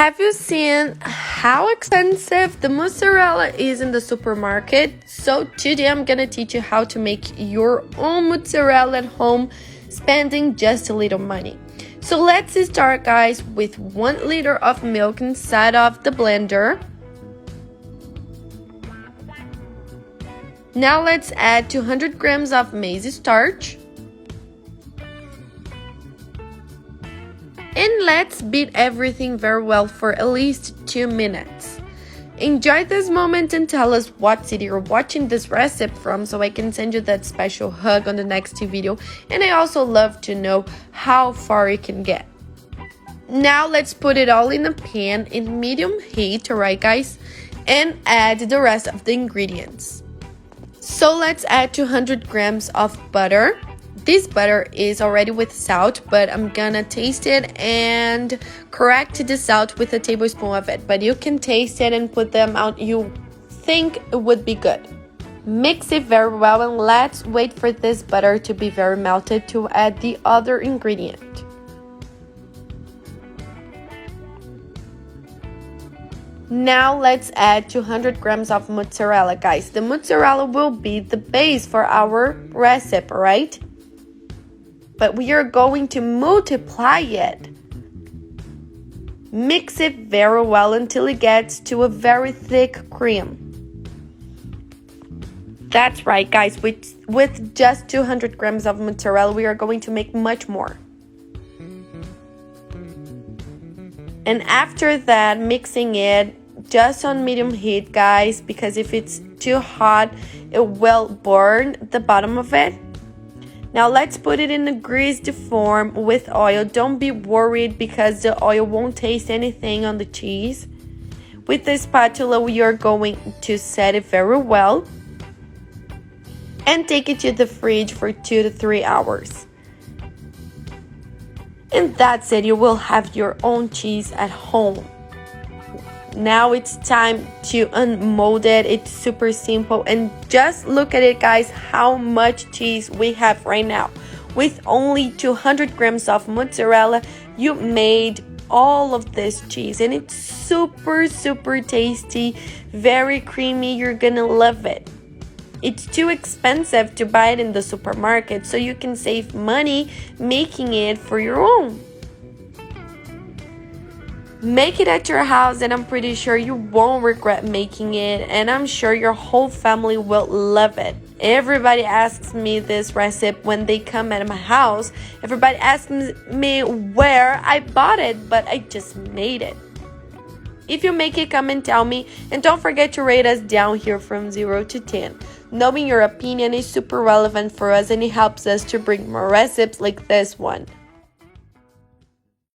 Have you seen how expensive the mozzarella is in the supermarket? So today I'm gonna teach you how to make your own mozzarella at home, spending just a little money. So let's start, guys, with 1 liter of milk inside of the blender. Now let's add 200 grams of maize starch. And let's beat everything very well for at least 2 minutes. Enjoy this moment and tell us what city you're watching this recipe from so I can send you that special hug on the next video. And I also love to know how far you can get. Now let's put it all in a pan in medium heat, alright guys? And add the rest of the ingredients. So let's add 200 grams of butter. This butter is already with salt, but I'm gonna taste it and correct the salt with a tablespoon of it. But you can taste it and put them out you think it would be good. Mix it very well and let's wait for this butter to be very melted to add the other ingredient. Now let's add 200 grams of mozzarella, guys. The mozzarella will be the base for our recipe, right? But we are going to multiply it. Mix it very well until it gets to a very thick cream. That's right, guys. With just 200 grams of mozzarella, we are going to make much more. And after that, mixing it just on medium heat, guys, because if it's too hot, it will burn the bottom of it. Now let's put it in a greased form with oil. Don't be worried because the oil won't taste anything on the cheese. With the spatula, we are going to set it very well and take it to the fridge for 2 to 3 hours. And that's it. You will have your own cheese at home. Now it's time to unmold it. It's super simple, and just look at it, guys, how much cheese we have right now. With only 200 grams of mozzarella, you made all of this cheese, and it's super tasty, very creamy. You're gonna love it. It's too expensive to buy it in the supermarket, so you can save money making it for your own. Make it at your house and I'm pretty sure you won't regret making it, and I'm sure your whole family will love it. Everybody asks me this recipe when they come at my house. Everybody asks me where I bought it, but I just made it. If you make it, come and tell me, and don't forget to rate us down here from 0 to 10. Knowing your opinion is super relevant for us and it helps us to bring more recipes like this one.